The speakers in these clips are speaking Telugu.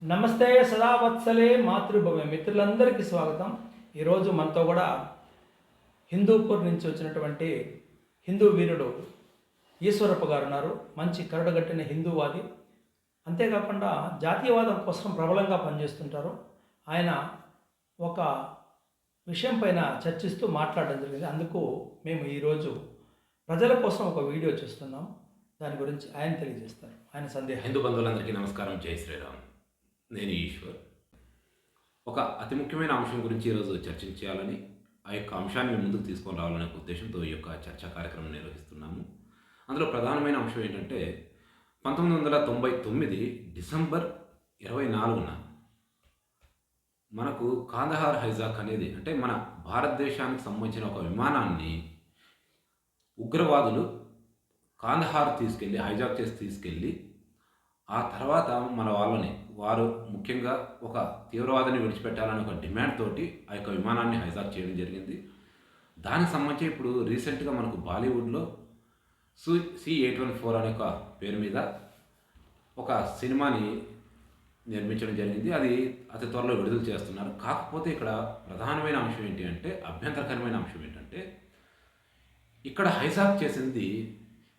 నమస్తే సదావత్సలే మాతృభూమి మిత్రులందరికీ స్వాగతం. ఈరోజు మనతో కూడా హిందూపూర్ నుంచి వచ్చినటువంటి హిందూ వీరుడు ఈశ్వరప్ప గారు ఉన్నారు. మంచి కరడుగట్టిన హిందూవాది, అంతేకాకుండా జాతీయవాదం కోసం ప్రబలంగా పనిచేస్తుంటారు. ఆయన ఒక విషయం పైన చర్చిస్తూ మాట్లాడడం జరిగింది. అందుకు మేము ఈరోజు ప్రజల కోసం ఒక వీడియో చేస్తున్నాం. దాని గురించి ఆయన తెలియజేస్తారు. ఆయన సందేహం. హిందూ బంధువులందరికీ నమస్కారం. జై శ్రీరామ్. నేను ఈశ్వర్. ఒక అతి ముఖ్యమైన అంశం గురించి ఈరోజు చర్చించాలని, ఆ యొక్క అంశాన్ని ముందుకు తీసుకొని రావాలనే ఉద్దేశంతో ఈ యొక్క చర్చా కార్యక్రమం నిర్వహిస్తున్నాము. అందులో ప్రధానమైన అంశం ఏంటంటే 1999 డిసెంబర్ 24న మనకు కాందహార్ హైజాక్ అనేది, అంటే మన భారతదేశానికి సంబంధించిన ఒక విమానాన్ని ఉగ్రవాదులు కాందహార్ తీసుకెళ్ళి హైజాక్ చేసి తీసుకెళ్ళి, ఆ తర్వాత మన వారు ముఖ్యంగా ఒక తీవ్రవాదిని విడిచిపెట్టాలని ఒక డిమాండ్ తోటి ఆ యొక్క విమానాన్ని హైజాక్ చేయడం జరిగింది. దానికి సంబంధించి ఇప్పుడు రీసెంట్గా మనకు బాలీవుడ్లో C-814 అనే ఒక పేరు మీద ఒక సినిమాని నిర్మించడం జరిగింది. అది అతి త్వరలో విడుదల చేస్తున్నారు. కాకపోతే ఇక్కడ ప్రధానమైన అంశం ఏంటి అంటే, అభ్యంతరకరమైన అంశం ఏంటంటే, ఇక్కడ హైజాక్ చేసింది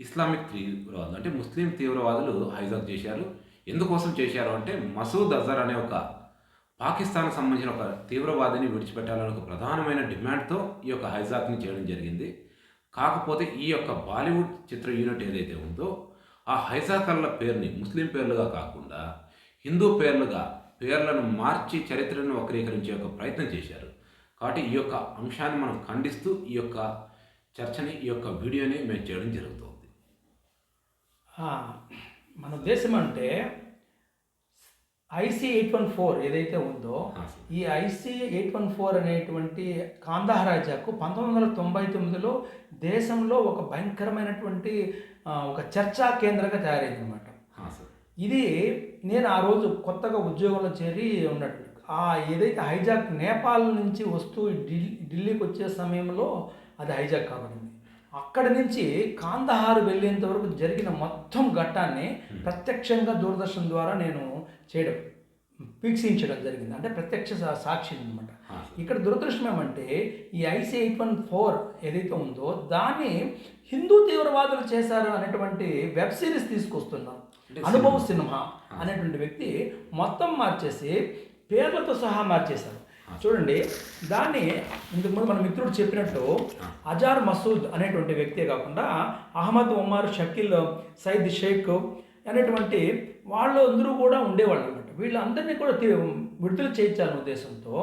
ఇస్లామిక్ తీవ్రవాదులు, అంటే ముస్లిం తీవ్రవాదులు హైజాక్ చేశారు. ఎందుకోసం చేశారు అంటే, మసూద్ అజర్ అనే ఒక పాకిస్తాన్కి సంబంధించిన ఒక తీవ్రవాదిని విడిచిపెట్టాలనే ఒక ప్రధానమైన డిమాండ్తో ఈ యొక్క హైజాక్ని చేయడం జరిగింది. కాకపోతే ఈ యొక్క బాలీవుడ్ చిత్ర యూనిట్ ఏదైతే ఉందో, ఆ హైజాకర్ల పేరుని ముస్లిం పేర్లుగా కాకుండా హిందూ పేర్లను మార్చి చరిత్రను వక్రీకరించే ఒక ప్రయత్నం చేశారు. కాబట్టి ఈ యొక్క అంశాన్ని మనం ఖండిస్తూ ఈ యొక్క చర్చని, ఈ యొక్క వీడియోని మేము చేయడం జరుగుతుంది. మన ఉద్దేశం అంటే IC-814 ఏదైతే ఉందో, ఈ IC-814 అనేటువంటి కాందహార్ హైజాక్ 1999లో దేశంలో ఒక భయంకరమైనటువంటి ఒక చర్చా కేంద్రంగా తయారైంది అనమాట. ఇది నేను ఆ రోజు కొత్తగా ఉద్యోగంలో చేరి ఉన్నట్టు, ఏదైతే హైజాక్ నేపాల్ నుంచి వస్తూ ఢిల్లీకి వచ్చే సమయంలో అది హైజాక్ కాబడింది. అక్కడి నుంచి కాందహార్ వెళ్ళేంత వరకు జరిగిన మొత్తం ఘట్టాన్ని ప్రత్యక్షంగా దూరదర్శన్ ద్వారా నేను వీక్షించడం జరిగింది. అంటే ప్రత్యక్ష సాక్షి అనమాట. ఇక్కడ దురదృష్టం ఏమంటే, ఈ IC-814 ఏదైతే ఉందో దాన్ని హిందూ తీవ్రవాదులు చేశారు అనేటువంటి వెబ్ సిరీస్ తీసుకొస్తున్నాం. అనుభవ్ సిన్హా అనేటువంటి వ్యక్తి మొత్తం మార్చేసి పేర్లతో సహా మార్చేశారు. చూడండి, దాన్ని ఇంతకుముందు మన మిత్రుడు చెప్పినట్టు అజార్ మసూద్ అనేటువంటి వ్యక్తే కాకుండా అహ్మద్ ఉమర్, షకీల్, సయద్ షేక్ అనేటువంటి వాళ్ళు అందరూ కూడా ఉండేవాళ్ళు అనమాట. వీళ్ళందరినీ కూడా విడుదల చేయించాలనే ఉద్దేశంతో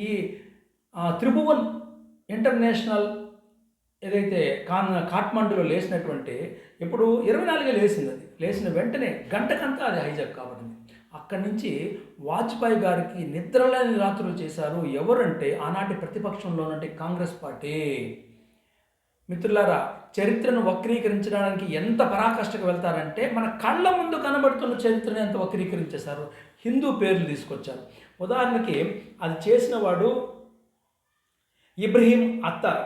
ఈ త్రిభువన్ ఇంటర్నేషనల్ ఏదైతే కాఠ్మండూలో లేచినటువంటి, ఇప్పుడు 24 లేచింది. అది లేచిన వెంటనే గంటకంతా అది హైజాక్ కాబడింది. అక్కడి నుంచి వాజ్పేయి గారికి నిద్రలేని రాత్రులు చేశారు. ఎవరంటే ఆనాటి ప్రతిపక్షంలోనంటే కాంగ్రెస్ పార్టీ. మిత్రులారా, చరిత్రను వక్రీకరించడానికి ఎంత పరాకాష్ఠకు వెళ్తారంటే, మన కళ్ళ ముందు కనబడుతున్న చరిత్రను ఎంత వక్రీకరించేశారు. హిందూ పేర్లు తీసుకొచ్చారు. ఉదాహరణకి అది చేసిన వాడు ఇబ్రహీం అత్తర్,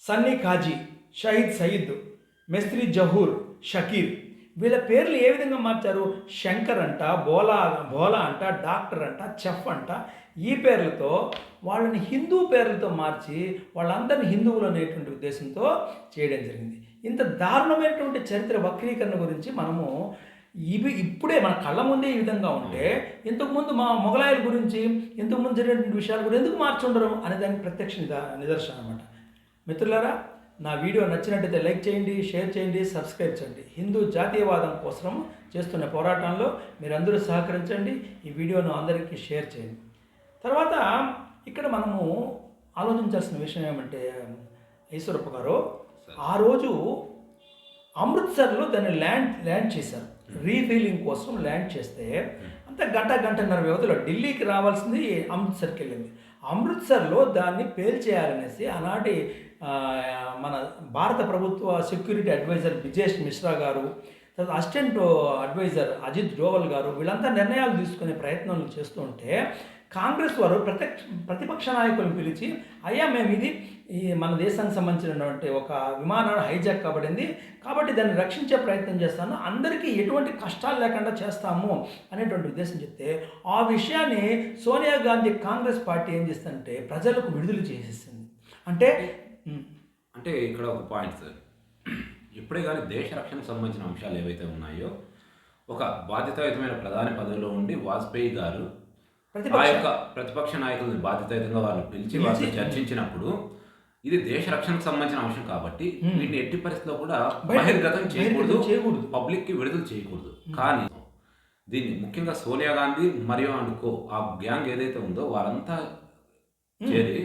సన్నీ కాజీ, షహీద్ సయీద్, మెస్త్రీ జహూర్, షకీర్, వీళ్ళ పేర్లు ఏ విధంగా మార్చారు? శంకర్ అంట, బోలా అంట, డాక్టర్ అంట, చెఫ్ అంట, ఈ పేర్లతో వాళ్ళని హిందూ పేర్లతో మార్చి వాళ్ళందరినీ హిందువులు అనేటువంటి ఉద్దేశంతో చేయడం జరిగింది. ఇంత దారుణమైనటువంటి చరిత్ర వక్రీకరణ గురించి మనము ఇప్పుడే మన కళ్ళ ముందే ఈ విధంగా ఉంటే, ఇంతకుముందు మా మొఘలాయుల గురించి ఇంతకుముందు జరిగినటువంటి విషయాలు కూడా ఎందుకు మార్చుండరు అనే దానికి ప్రత్యక్ష నిదర్శనం అనమాట. మిత్రులారా, నా వీడియో నచ్చినట్టయితే లైక్ చేయండి, షేర్ చేయండి, సబ్స్క్రైబ్ చేయండి. హిందూ జాతీయవాదం కోసం చేస్తున్న పోరాటంలో మీరందరూ సహకరించండి. ఈ వీడియోను అందరికీ షేర్ చేయండి. తర్వాత ఇక్కడ మనము ఆలోచించాల్సిన విషయం ఏమంటే, ఈశ్వరప్ప గారు ఆ రోజు అమృత్సర్లో దాన్ని ల్యాండ్ చేశారు. రీఫీలింగ్ కోసం ల్యాండ్ చేస్తే అంత గంటన్నర వ్యవధిలో ఢిల్లీకి రావాల్సింది అమృత్సర్కి వెళ్ళింది. అమృత్సర్లో దాన్ని పేల్చేయాలనేసి ఆనాటి మన భారత ప్రభుత్వ సెక్యూరిటీ అడ్వైజర్ బిజేష్ మిశ్రా గారు, తర్వాత అసిస్టెంట్ అడ్వైజర్ అజిత్ డోవల్ గారు, వీళ్ళంతా నిర్ణయాలు తీసుకునే ప్రయత్నాలు చేస్తూ ఉంటే కాంగ్రెస్ వారు ప్రతిపక్ష నాయకులను పిలిచి, అయ్యా మేము ఈ మన దేశానికి సంబంధించినటువంటి ఒక విమానాన్ని హైజాక్ కాబడింది, కాబట్టి దాన్ని రక్షించే ప్రయత్నం చేస్తాను, అందరికీ ఎటువంటి కష్టాలు లేకుండా చేస్తాము అనేటువంటి ఉద్దేశం చెప్తే, ఆ విషయాన్ని సోనియా గాంధీ కాంగ్రెస్ పార్టీ ఏం చేస్తుందంటే ప్రజలకు విడుదల చేసేసింది. అంటే అంటే ఇక్కడ ఒక పాయింట్ సార్, ఇప్పుడే కానీ దేశ రక్షణకు సంబంధించిన అంశాలు ఏవైతే ఉన్నాయో, ఒక బాధ్యతాయుతమైన ప్రధాని పదవిలో ఉండి వాజ్పేయి గారు ఆ యొక్క ప్రతిపక్ష నాయకులను బాధ్యతాయుతంగా వారిని పిలిచి వారితో చర్చించినప్పుడు, ఇది దేశ రక్షణకు సంబంధించిన అంశం కాబట్టి వీటిని ఎట్టి పరిస్థితిలో కూడా బహిర్గతం చేయకూడదు, పబ్లిక్కి విడుదల చేయకూడదు. కానీ దీన్ని ముఖ్యంగా సోనియా గాంధీ మరియు అనుకో ఆ గ్యాంగ్ ఏదైతే ఉందో వారంతా చేరి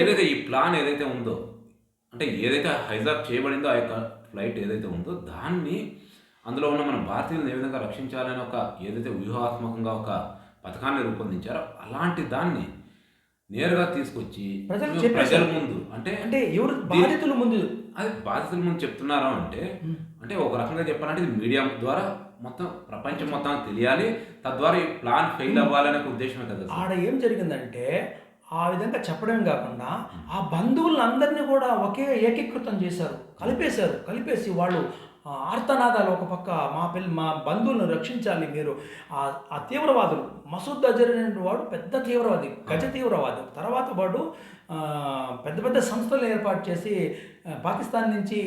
ఏదైతే ఈ ప్లాన్ ఏదైతే ఉందో, అంటే ఏదైతే హైజాక్ చేయబడిందో ఆ యొక్క ఫ్లైట్ ఏదైతే ఉందో దాన్ని, అందులో ఉన్న మన భారతీయులను ఏ విధంగా రక్షించాలని ఒక ఏదైతే వ్యూహాత్మకంగా ఒక పథకాన్ని రూపొందించారో అలాంటి దాన్ని నేరుగా తీసుకొచ్చి ప్రజల ముందు, అంటే ఎవరు బాధితుల ముందు, అది బాధితుల ముందు చెప్తున్నారు అంటే, అంటే ఒక రకంగా చెప్పాలంటే ఇది మీడియా ద్వారా మొత్తం ప్రపంచం మొత్తం తెలియాలి, తద్వారా ఈ ప్లాన్ ఫెయిల్ అవ్వాలనే ఉద్దేశమే కదా. ఆడ ఏం జరిగిందంటే ఆ విధంగా చెప్పడమే కాకుండా ఆ బంధువులందరినీ కూడా ఏకీకృతం చేశారు, కలిపేసి వాళ్ళు ఆర్తనాదాలు, ఒక పక్క మా బంధువులను రక్షించాలి మీరు, ఆ తీవ్రవాదులు, మసూద్ అజర్ అనే వాడు పెద్ద తీవ్రవాది, గజ తీవ్రవాది, తర్వాత వాడు పెద్ద పెద్ద సంస్థలు ఏర్పాటు చేసి పాకిస్తాన్ నుంచి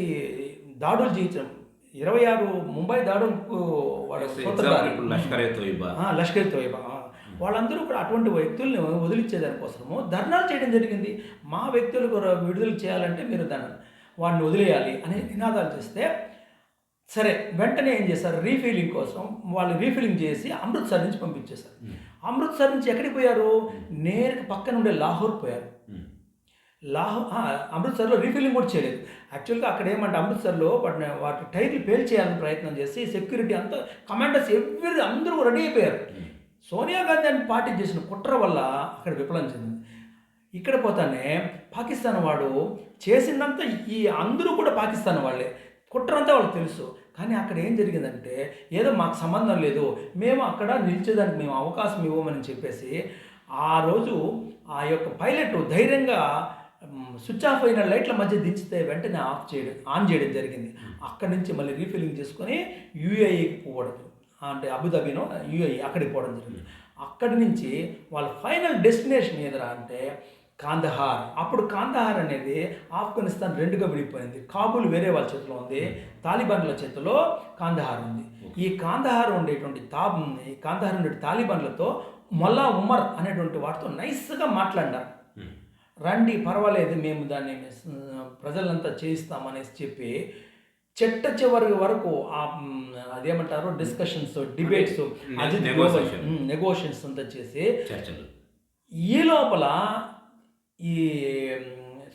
దాడులు చేయించడం, 26 ముంబై దాడులకు వాడు లష్కర్ తోయిబా వాళ్ళందరూ కూడా అటువంటి వ్యక్తుల్ని వదిలించేదానికోసము ధర్నాలు చేయడం జరిగింది. మా వ్యక్తులకు విడుదల చేయాలంటే మీరు వాడిని వదిలేయాలి అని నినాదాలు చేస్తే, సరే వెంటనే ఏం చేశారు, రీఫిలింగ్ కోసం వాళ్ళు రీఫిలింగ్ చేసి అమృత్సర్ నుంచి పంపించేశారు. అమృత్సర్ నుంచి ఎక్కడికి పోయారు, నేరుగా పక్కన ఉండే లాహోర్ పోయారు. అమృత్సర్లో రీఫిలింగ్ కూడా చేయలేదు. యాక్చువల్గా అక్కడ ఏమంటే అమృత్సర్లో వాటి టైర్లు పేల్చేయాలని ప్రయత్నం చేసి సెక్యూరిటీ అంతా, కమాండర్స్ అందరూ రెడీ అయిపోయారు. సోనియా గాంధీ అని పార్టీ చేసిన కుట్ర వల్ల అక్కడ విఫలం చెందింది. ఇక్కడ పోతానే పాకిస్తాన్ వాడు చేసిందంతా, ఈ అందరూ కూడా పాకిస్తాన్ వాళ్ళే, కుట్ర అంతా వాళ్ళకి తెలుసు. కానీ అక్కడ ఏం జరిగిందంటే, ఏదో మాకు సంబంధం లేదు, మేము అక్కడ నిలిచేదానికి మేము అవకాశం ఇవ్వమని చెప్పేసి ఆ రోజు ఆ యొక్క పైలట్ ధైర్యంగా స్విచ్ ఆఫ్ అయిన లైట్ల మధ్య దించితే వెంటనే ఆన్ చేయడం జరిగింది. అక్కడి నుంచి మళ్ళీ రీఫిలింగ్ చేసుకొని యూఏఈకి పోవడం, అంటే అబుదాబినో యూఏఈ అక్కడికి పోవడం జరిగింది. అక్కడి నుంచి వాళ్ళ ఫైనల్ డెస్టినేషన్ ఏదరా అంటే కాందహార్. అప్పుడు కాందహార్ అనేది ఆఫ్ఘనిస్తాన్ రెండుగా విడిపోయింది. కాబూల్ వేరే వాళ్ళ చేతిలో ఉంది, తాలిబాన్ల చేతిలో కాందహార్ ఉంది. ఈ కాందహార్ ఉండేటువంటి తాలిబాన్లతో మొల్లా ఉమర్ అనేటువంటి వాటితో నైస్గా మాట్లాడినారు. రండి పర్వాలేదు, మేము దాన్ని ప్రజలంతా చేయిస్తామనేసి చెప్పి చివరి వరకు అదేమంటారు డిస్కషన్స్, డిబేట్స్, నెగోషియేషన్స్ అంతా చేసి చర్చలు. ఈ లోపల ఈ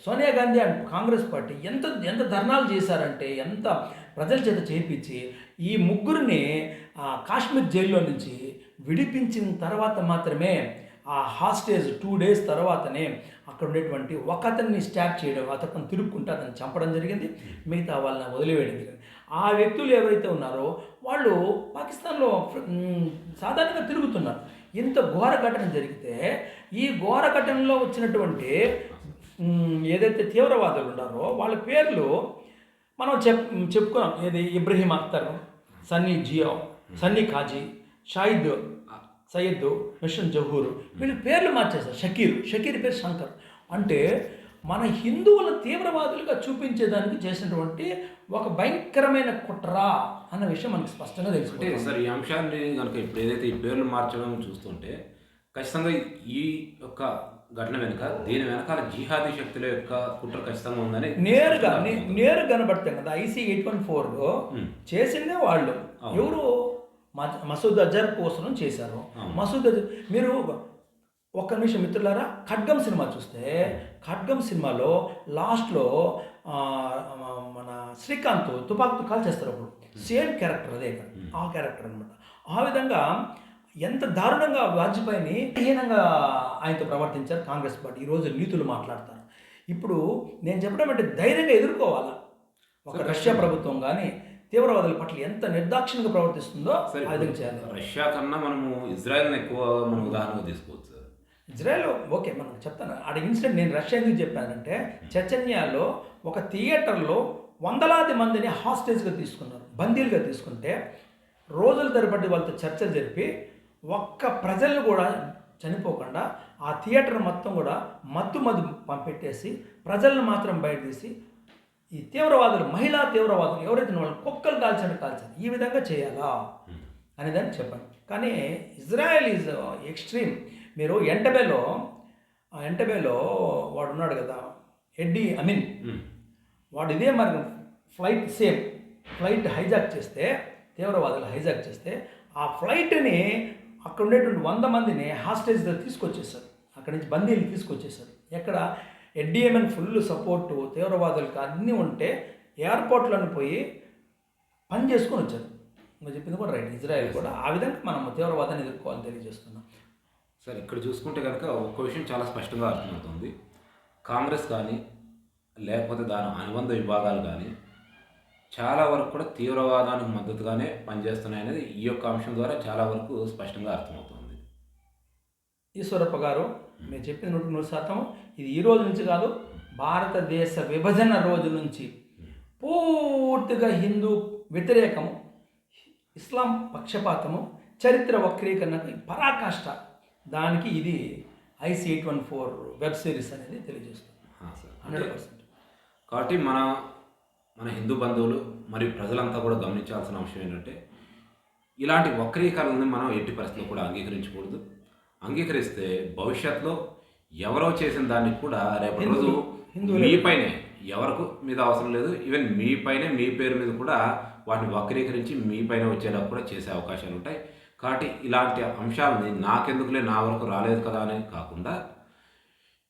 సోనియా గాంధీ అండ్ కాంగ్రెస్ పార్టీ ఎంత ధర్నాలు చేశారంటే, ఎంత ప్రజల చేత చేయించి ఈ ముగ్గురిని కాశ్మీర్ జైల్లో నుంచి విడిపించిన తర్వాత మాత్రమే, ఆ హాస్టేజ్ 2 days తర్వాతనే అక్కడ ఉండేటువంటి ఒకతన్ని స్టాప్ చేయడం, అతను తిరుక్కుంటే అతను చంపడం జరిగింది, మిగతా వాళ్ళని వదిలివేయడం జరిగింది. ఆ వ్యక్తులు ఎవరైతే ఉన్నారో వాళ్ళు పాకిస్తాన్లో సాధారణంగా తిరుగుతున్నారు. ఇంత ఘోర ఘటన జరిగితే ఈ ఘోర ఘటనలో వచ్చినటువంటి ఏదైతే తీవ్రవాదులు ఉన్నారో వాళ్ళ పేర్లు మనం చెప్పుకున్నాం. ఏది ఇబ్రహీం అఖ్తర్, సన్నీ కాజీ, షాహిద్ సయ్యద్, మిషన్ జహూర్, వీళ్ళ పేర్లు మార్చేశారు. షకీర్ పేరు శంకర్. అంటే మన హిందువుల తీవ్రవాదులుగా చూపించేదానికి చేసినటువంటి ఒక భయంకరమైన కుట్ర అన్న విషయం మనకు స్పష్టంగా తెలుసుకుంటే సార్, ఈ అంశాన్ని కనుక ఇప్పుడు ఏదైతే ఈ పేర్లు మార్చడం చూస్తుంటే ఖచ్చితంగా ఈ యొక్క ఘటన వెనుక, దీని వెనకాల జిహాదీ శక్తుల యొక్క కుట్ర ఖచ్చితంగా ఉందని నేరుగా కనబడతాం కదా. IC 814 చేసిందే వాళ్ళు. ఎవరు? మసూద్ అజర్ కోసం చేశారు. మసూద్ అజర్, మీరు ఒక్క నిమిషం మిత్రులారా, ఖడ్గం సినిమా చూస్తే ఖడ్గం సినిమాలో లాస్ట్లో మన శ్రీకాంత్ తుపాకుతో కాల్ చేస్తారు. అప్పుడు సేమ్ క్యారెక్టర్ అదే, ఆ క్యారెక్టర్ అనమాట. ఆ విధంగా ఎంత దారుణంగా వాజ్పేయిని హీనంగా ఆయనతో ప్రవర్తించారు కాంగ్రెస్ పార్టీ. ఈరోజు నీతులు మాట్లాడతారు. ఇప్పుడు నేను చెప్పడం అంటే ధైర్యంగా ఎదుర్కోవాలా. ఒక రష్యా ప్రభుత్వం కానీ తీవ్రవాదుల పట్ల ఎంత నిర్దాక్షిణ్యంగా ప్రవర్తిస్తుందో ఆ విధంగా చేయాలి. రష్యా కన్నా మనము ఇజ్రాయెల్ని ఎక్కువ మనం ఉదాహరణగా తీసుకోవచ్చు. ఇజ్రాయెల్ ఓకే మనం చెప్తాను. ఆడ ఇన్సిడెంట్ నేను రష్యా ఎందుకు చెప్పానంటే చెచెన్యాలో ఒక థియేటర్లో వందలాది మందిని హాస్టేజ్గా తీసుకున్నారు, బందీలుగా తీసుకుంటే రోజుల తరబడి వాళ్ళతో చర్చలు జరిపి ఒక్క ప్రజలను కూడా చనిపోకుండా ఆ థియేటర్ మొత్తం కూడా మత్తు పంపెట్టేసి ప్రజలను మాత్రం బయట తీసి ఈ తీవ్రవాదులు, మహిళా తీవ్రవాదులు ఎవరైతే వాళ్ళని కుక్కలు కాల్చారు, ఈ విధంగా చేయాలా అనేదాన్ని చెప్పాను. కానీ ఇజ్రాయెల్ ఈజ్ ఎక్స్ట్రీమ్. మీరు ఎంటబేలో వాడు ఉన్నాడు కదా, ఎడ్డీ అమీన్, వాడు ఇదే మరి ఫ్లైట్ హైజాక్ చేస్తే, తీవ్రవాదులు హైజాక్ చేస్తే ఆ ఫ్లైట్ని అక్కడ ఉండేటువంటి 100 మందిని హాస్టేజ్గా తీసుకొచ్చేసారు, అక్కడి నుంచి బందీలు తీసుకొచ్చేసారు. ఎక్కడ ఎడ్డీఎంఎన్ ఫుల్ సపోర్టు తీవ్రవాదులకు అన్నీ ఉంటే ఎయిర్పోర్ట్లను పోయి పని చేసుకొని వచ్చారు. నువ్వు చెప్పింది కూడా రైట్. ఇజ్రాయెల్ కూడా ఆ విధంగా మనం తీవ్రవాదాన్ని ఎదుర్కోవాలని తెలియజేస్తున్నాం. సార్, ఇక్కడ చూసుకుంటే కనుక ఒక్క విషయం చాలా స్పష్టంగా అర్థమవుతుంది. కాంగ్రెస్ కానీ లేకపోతే దాని అనుబంధ విభాగాలు కానీ చాలా వరకు కూడా తీవ్రవాదానికి మద్దతుగానే పనిచేస్తున్నాయి అనేది ఈ యొక్క అంశం ద్వారా చాలా వరకు స్పష్టంగా అర్థమవుతుంది. ఈశ్వరప్ప గారు, మీరు చెప్పిన 100% ఇది ఈ రోజు నుంచి కాదు, భారతదేశ విభజన రోజు నుంచి పూర్తిగా హిందూ వ్యతిరేకము, ఇస్లాం పక్షపాతము, చరిత్ర వక్రీకరణకు పరాకాష్ట. దానికి ఇది IC-814 వెబ్ సిరీస్ అనేది తెలియజేస్తుంది. సార్, 100%. కాబట్టి మన హిందూ బంధువులు మరియు ప్రజలంతా కూడా గమనించాల్సిన అంశం ఏంటంటే ఇలాంటి వక్రీకరణని మనం ఎట్టి పరిస్థితుల్లో కూడా అంగీకరించకూడదు. అంగీకరిస్తే భవిష్యత్తులో ఎవరో చేసిన దానికి కూడా రేపటి రోజు మీపైనే, ఎవరికి మీద అవసరం లేదు, ఈవెన్ మీపైనే, మీ పేరు మీద కూడా వాటిని వక్రీకరించి మీపైన వచ్చేలా కూడా చేసే అవకాశాలు ఉంటాయి. కాబట్టి ఇలాంటి అంశాలని నాకెందుకులే, నా వరకు రాలేదు కదా అని కాకుండా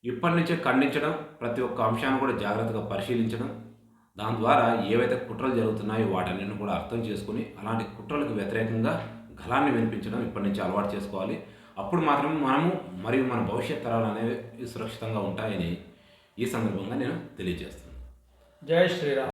ఇప్పటి నుంచే ఖండించడం, ప్రతి ఒక్క అంశాన్ని కూడా జాగ్రత్తగా పరిశీలించడం, దాని ద్వారా ఏవైతే కుట్రలు జరుగుతున్నాయో వాటన్నిటిని కూడా అర్థం చేసుకుని అలాంటి కుట్రలకు వ్యతిరేకంగా గళాన్ని వినిపించడం ఇప్పటి నుంచి అలవాటు చేసుకోవాలి. అప్పుడు మాత్రం మనము మరియు మన భవిష్యత్ తరాలు అనేవి సురక్షితంగా ఉంటాయని ఈ సందర్భంగా నేను తెలియజేస్తున్నాను. జై శ్రీరామ్.